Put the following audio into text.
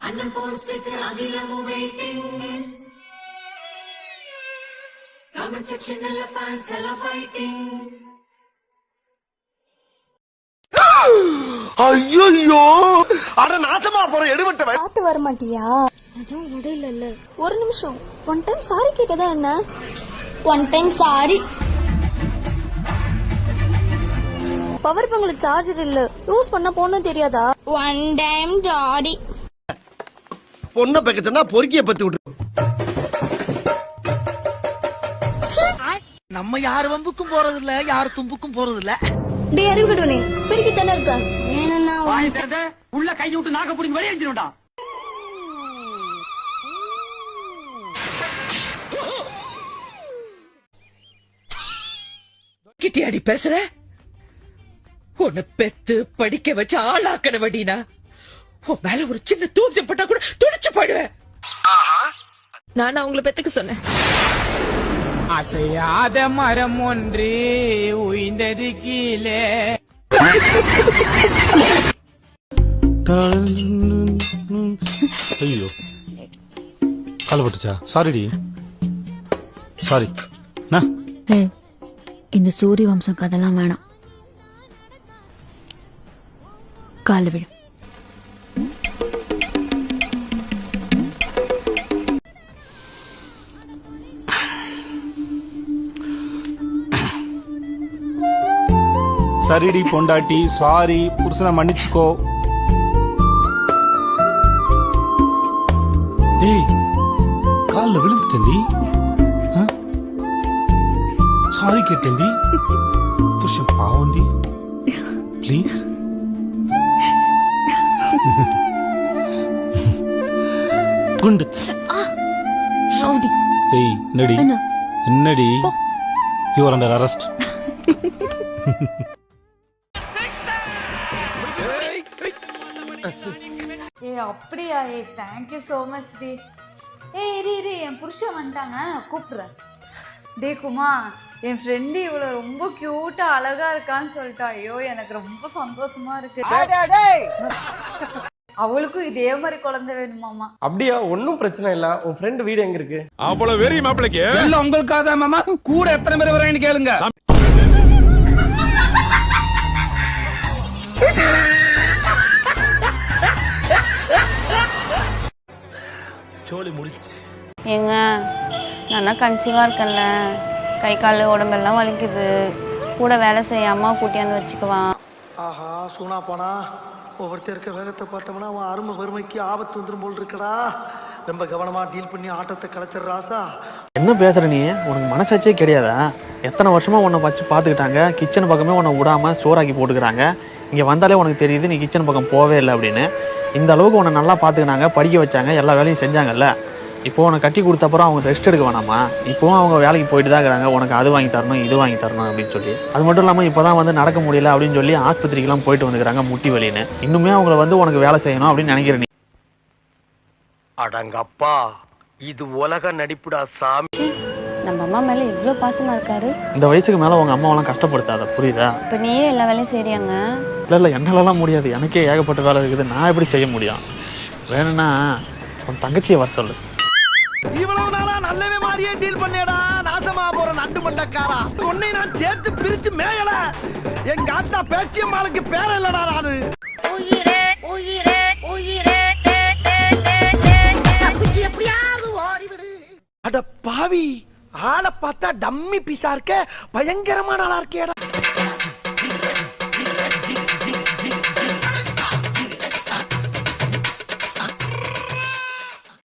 அண்ணன் போஸ்டுக்கு அகிலமும் waiting. Comment செக்ஷன்ல fans எல்லாம் ஃபைட்டிங். ஐயோ அட நாசமா போற எடுபட்ட பாத்து வர மாட்டியா? அதான் இடையில இல்ல. ஒரு நிமிஷம். ஒன் டைம் சாரி கேட்டதா என்ன? One time sorry. பவர் பேங்க்ல சார்ஜர் இல்ல. யூஸ் பண்ண போனும் தெரியாதா? One time sorry. பொண்ண பக்கத்துனா பொறுக்கிய பத்தி விட்டு. நம்ம யார் வம்புக்கும் போறது இல்ல, யார் தும்புக்கும் போறது இல்ல. டேய் அறிவுகடவனே, பெருக்கி தானே இருக்க. வேணும்னா உள்ள கை விட்டு நாக்க புடிங்க வெளிய அடிச்சிடுடா. கிட்டியாடி பேசுற? உன்னை பெத்து படிக்க வச்சு ஆளாக்கன வடினா உன் மேல ஒரு சின்ன தூசி பட்டா கூட துடிச்சு போயிடுவேன். நான் அவங்கள பெத்துக்க சொன்னேன். அசையாத மரம் ஒன்று உயிர்ந்தது கீழே. ஐயோ கால் பட்டுச்சா? சாரிடி, சாரி. இந்த சூரிய வம்சம் கதெல்லாம் வேணாம். கால விடு. சரிடி பொண்டாட்டி, சாரி. புருஷனை மன்னிச்சுக்கோ. ஏய் கால்ல விழுந்துட்டேன்டி. சாரி கேட்டேன்டி. புருஷன் பாவண்டி. ப்ளீஸ். குண்டு. ஏய் என்னடி என்னடி? You are under arrest. ஏ அப்படியா? ஏ தேங்க்யூ சோ மச் டி. ஏ இரு என் புருஷன் வந்துட்டாங்க, கூப்பிடுறேன். டே குமா, என் ஃப்ரெண்டு இவ்வளோ ரொம்ப கியூட்டா அழகா இருக்கான்னு சொல்லிட்டா. ஐயோ எனக்கு ரொம்ப சந்தோஷமா இருக்கு. அவளுக்கும் இதே மாதிரி குழந்தை வேணுமாமா. அப்படியா? ஒன்னும் பிரச்சனை இல்ல. உன் ஃப்ரெண்ட் வீடு எங்க இருக்கு? அவ்வளவு வெறி மாப்பிளைக்கு இல்ல உங்களுக்காக மாமா. கூட எத்தனை பேர் வரேன்னு கேளுங்க. சோலி முடிச்சு. ஏங்க நான் கன்சீவா இருக்கேன்ல, கை கால் உடம்பெல்லாம் வலிக்குது. கூட வேலை செய்ய அம்மா கூட்டியாந்து வச்சுக்குவான். ஆஹா சூனா போனா ஒவ்வொருத்தர் இருக்க வேகத்தை பார்த்தோம்னா அவன் அருமை வறுமைக்கு ஆபத்து வந்துடும் போல் இருக்கடா. ரொம்ப கவனமா டீல் பண்ணி ஆட்டத்தை கலைச்சிடுறாசா. என்ன பேசுற நீ? உனக்கு மனசாட்சியே கிடையாதா? எத்தனை வருஷமா உன்னை வச்சு பாத்துக்கிட்டாங்க. கிச்சன் பக்கமே உன்னை விடாம சோறாக்கி போட்டுக்கிறாங்க. இங்க வந்தாலே உனக்கு தெரியுது நீ கிச்சன் பக்கம் போவே இல்லை அப்படின்னு. இந்த அளவுக்கு உன்னை நல்லா பாத்துக்கினாங்க, படிக்க வச்சாங்க, எல்லா வேலையும் செஞ்சாங்கல்ல. இப்போ உனக்கு கட்டி கொடுத்தப்பறம் அவங்க ரெஸ்ட் எடுக்க வேணாமா? இப்போவும் அவங்க வேலைக்கு போயிட்டு தான் இருக்கிறாங்க. உனக்கு அது வாங்கி தரணும், இது வாங்கி தரணும் அப்படின்னு சொல்லி. அது மட்டும் இல்லாமல் இப்போ தான் வந்து நடக்க முடியல அப்படின்னு சொல்லி ஆஸ்பத்திரிக்கெல்லாம் போயிட்டு வந்துக்கிறாங்க முட்டி வலின்னு. இன்னுமே அவங்கள வந்து உனக்கு வேலை செய்யணும் அப்படின்னு நினைக்கிற நீ. அடங்கப்பா, இது உலக நடிப்புடா சாமி. நம்ம அம்மா மேல இவ்வளவு பாசமா இருக்காரு. இந்த வயசுக்கு மேல உங்க அம்மாவெல்லாம் கஷ்டப்படுத்தாத, புரியுதா? இப்ப நீயே எல்லா வேலையும் செய்றியாங்க? இல்லை என்னாலலாம் முடியாது. எனக்கே ஏகப்பட்ட வேலை இருக்குது. நான் எப்படி செய்ய முடியும்? வேணும்னா உன் தங்கச்சியை வர சொல்லு. இவ்வளவு நாளா நல்லவே மாதிரியே டீல் பண்ணியடா. நாசமா போற நண்டு மண்டக்காரா. உன்னை நான் சேர்த்து பிரிச்சு மேயல. எங்க ஆத்தா பேச்சியம்மாளுக்கு பேர இல்லடா நானு. உயிரே உயிரே உயிரே எப்படியாவது ஓடிவிடு. அட பாவி, ஆளை பார்த்தா டம்மி பீஸா இருக்க, பயங்கரமான ஆளா இருக்கேடா.